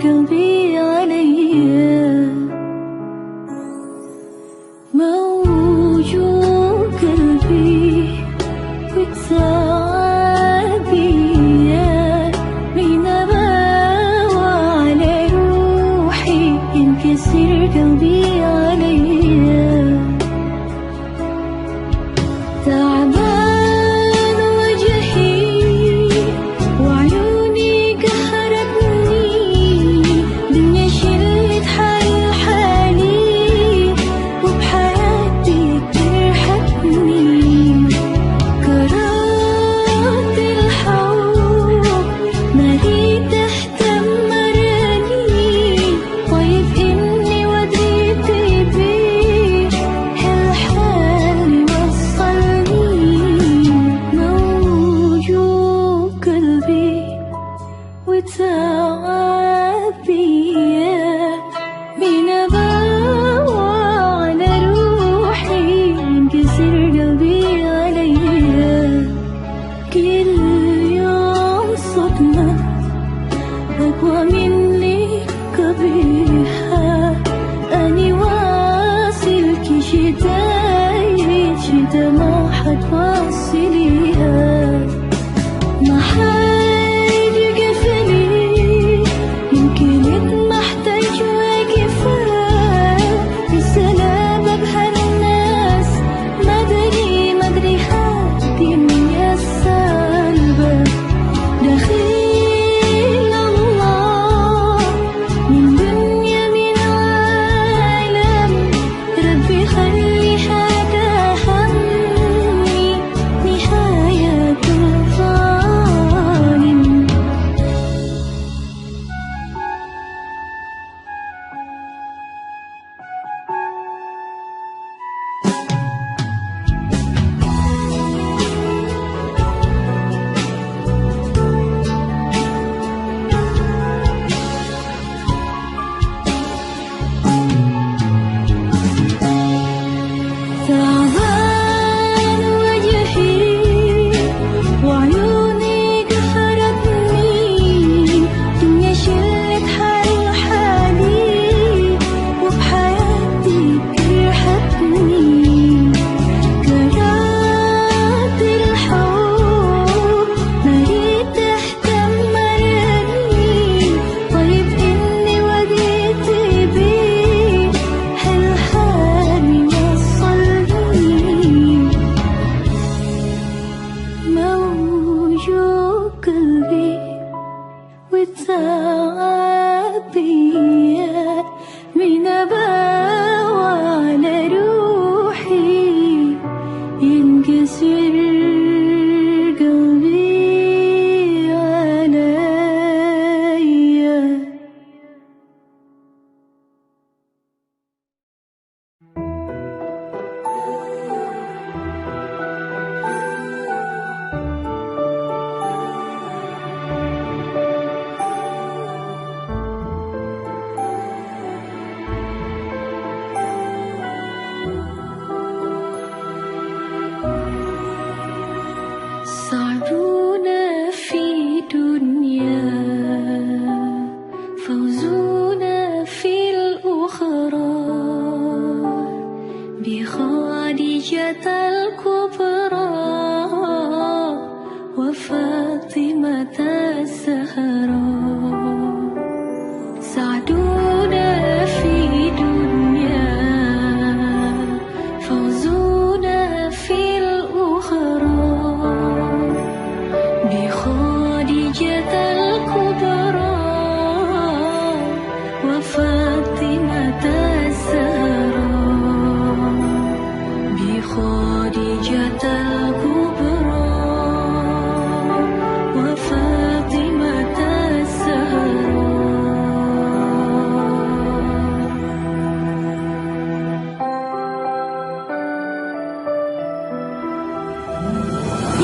قلبي عليا موجوع قلبي وتعبي من أباوع على روحي ينكسر قلبي عليا تعبان وجهي وعيوني قهرتني دنيا شلت حالي وبحياتي ترحقني كرهت الحب مريت اهتم مراني طيب اني وديت بيه هالحال وصلني موجوع قلبي وتعبي من أباوع على روحي ينكسر قلبي عليا كل يوم صدمة أقوى مني قبيحة أني واصلك شتا ما حتواصليها ما حد يقفلي يمكن محتاج واقفة بسلامة بهالناس ما أدري هادي الدنيا السالبة دخيل الله من دنيا من عالم ربي خلي هذا همي نهاية الظالم تعبان وجهي وعيوني قهرتني دنيا شلت حالي وبحياتي ترحقني كرهت الحب مريت اهتم مراني طيب اني وديت بيه هالحال وصلني موجوع قلبي وتعبي من أباوع على روحي ينكسر قلبي عليا صعبون في دنيا فوزون في الأخرى بخادجة الكبرى وفاطمة الزهراء سعدون في دنيا فوزون في الأخرى بخادجة الكبرى وفاطمة الزهراء بخادجة الكبرى وفاطمة الزهراء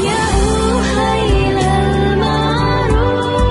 يا أهيل المعروف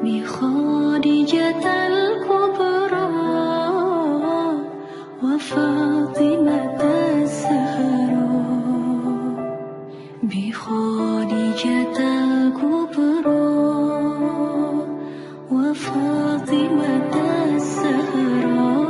بخديجة الكبرى وفاطمة الزهراء بخديجة الكبرى وفاطمة الزهراء.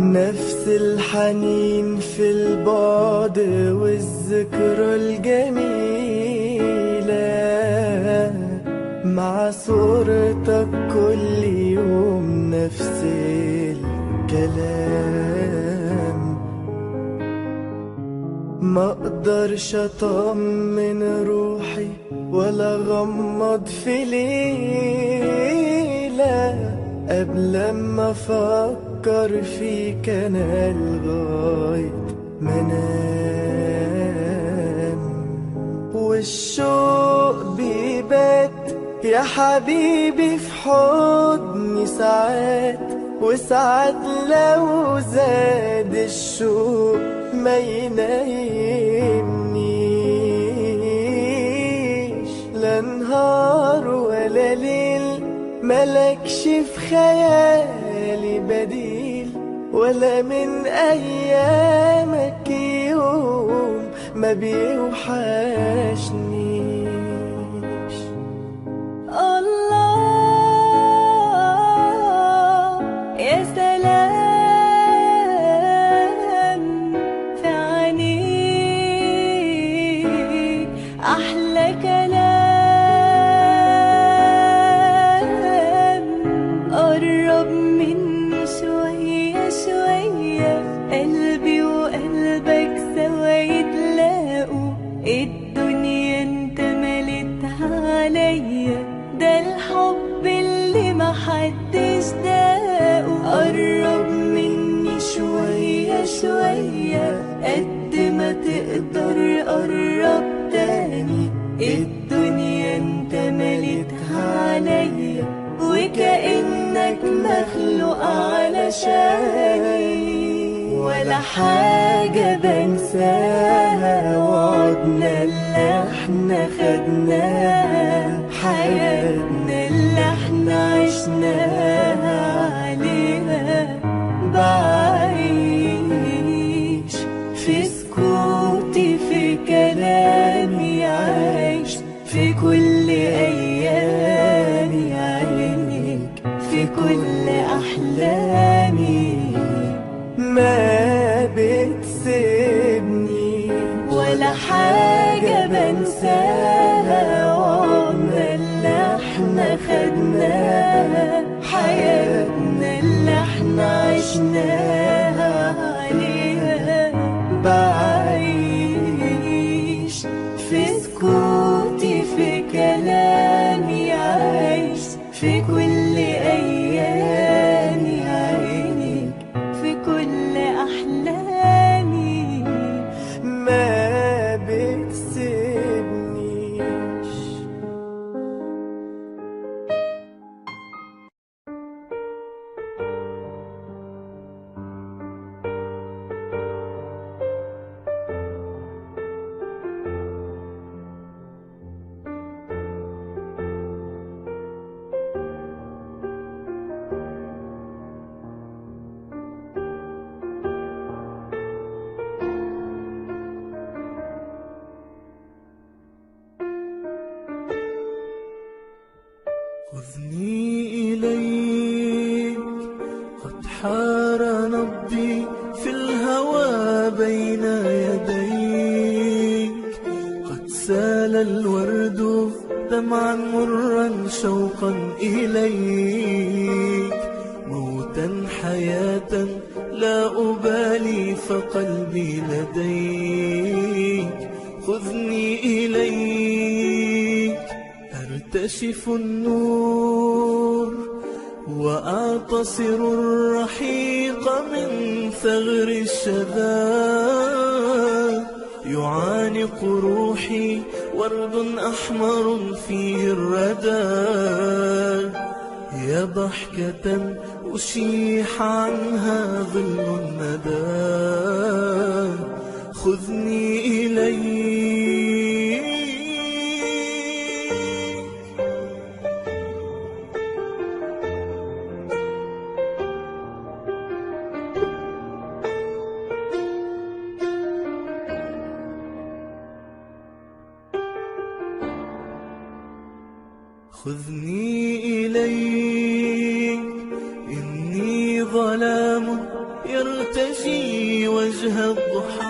نفس الحنين في البعد والذكرى الجميلة مع صورتك كل يوم نفس الكلام. ما اقدرش اطمن روحي ولا غمض في ليلة قبل ما افكر فيك انا لغاية ما انام. والشوق بيبات يا حبيبي في حضني ساعات، وساعات لو زاد الشوق ما ينايمنيش. لا نهار ولا ليل ملكش في خيالي بديل، ولا من أيامك يوم ما بيوحشنيش. الله يا سلام في عينيك أحلى كلام. قرب مني شوية شوية، قلبي وقلبك سوا يتلاقوا. الدنيا انت ملتها عليا، ده الحب اللي محدش داقه. قرب مني شوية شوية، قد ما تقدر قرب تاني. الدنيا انت ملتها عليا، وكأنك مخلوق علشاني. ولا حاجة بنساها وعدنا اللي احنا خدناها، حياتنا اللي احنا عشناها عليها. بعيش في سكوتي في كلامي، عايش في كل أيامي عينيك، في كل أحلامي. ما بتسيبني ولا حاجة بنساها وعمرنا اللي احنا خدناها، حياتنا اللي احنا عشناها عليها. بعيش في سكوتي في كلامي، عايش في كل أيامي عينيك، في كل أحلامي. ما بتسيبنيش. خذني إليك، قد حار نبضي في الهوى بين يديك. قد سال الورد دمعا مرا شوقا إليك. موتا حياة لا أبالي فقلبي لديك. خذني إليك، أرتشف النور وأعتصر الرحيق من ثغر الشذا، يعانق روحي ورد أحمر فيه الردى، يا ضحكة أشيح عنها ظل الندى، خذني إليك. خذني إليك، إني ظلام يرتجي وجه الضحى،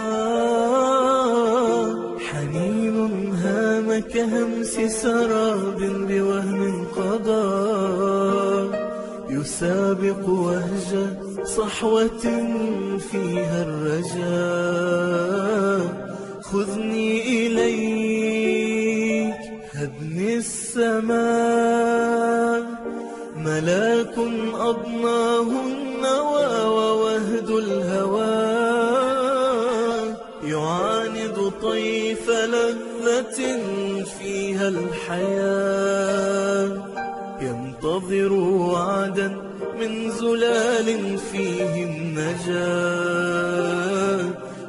حنين هام كهمس سراب بوهم قضى، يسابق وهج صحوة فيها الرجاء. خذني إليك، هدني السماء، ملاك أضناه النوى ووهد الهوى، يعاند طيف لذة فيها الحياة، ينتظر وعدا من زلال فيه النجاة.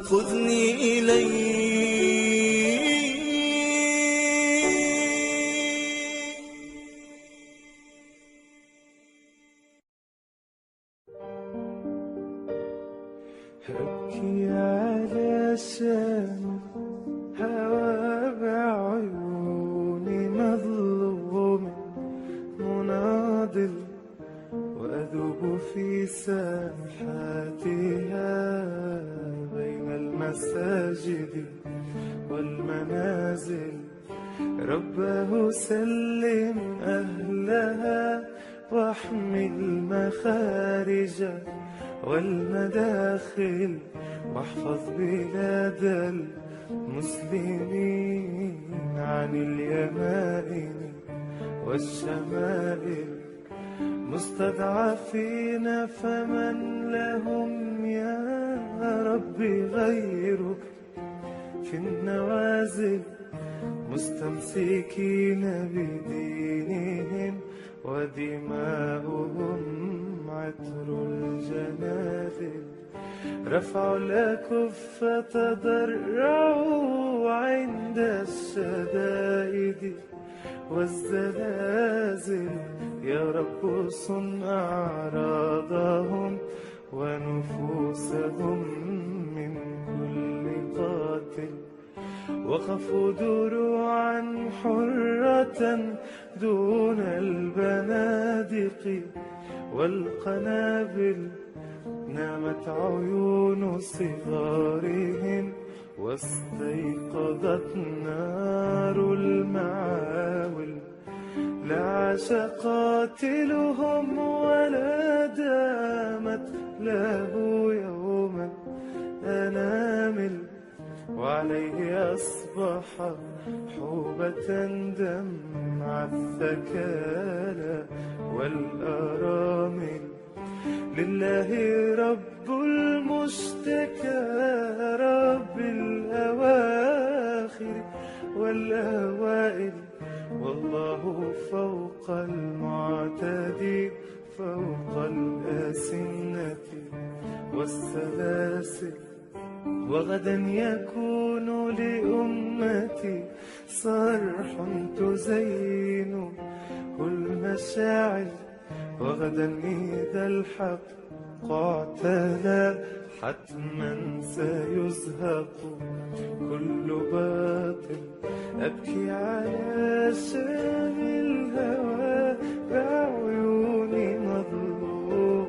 خذني إليك. أبكي على شام هوى بعيوني مظلوم مناضل، وأذوب في ساحاتها بين المساجد والمنازل. رباه سلم أهلها واحمي المخارج والمداخل، واحفظ بلاد المسلمين عن اليمائن والشمائل. مستضعفين فمن لهم يا ربي غيرك في النوازل، مستمسكين بدينهم ودماؤهم عطر الجنازل. رفعوا الأكف تضرعوا عند الشدائد والزلازل. يا رب صن أعراضهم ونفوسهم من كل قاتل. وقفوا دروعا حرة دون البنادق والقنابل. نامت عيون صغارهم واستيقظت نار المعاول. لا عاش قاتلهم ولا دامت له يوما أنامل، وعليه أصبح حوبة دمع الثكالى والأرامل. لله رب المشتكى رب الأواخر والأوائل، والله فوق المعتدي فوق الأسنة والسلاسل. وغدا يكون لأمتي صرح تزين المشاعل. وغدا إذا الحق اعتلى حتما سيزهق كل باطل. أبكي على شام الهوى بعيوني مظلوم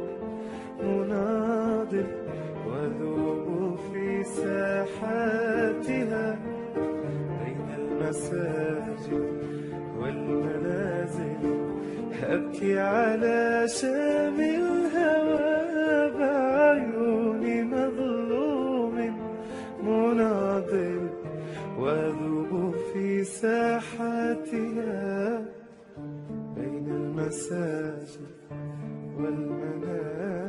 مناضل، وذوب في ساحاتها بين المساجد والمنازل. أبكي على شام الهوى بعيوني مظلوم مناضل، وأذوب في ساحاتها بين المساجد والمنام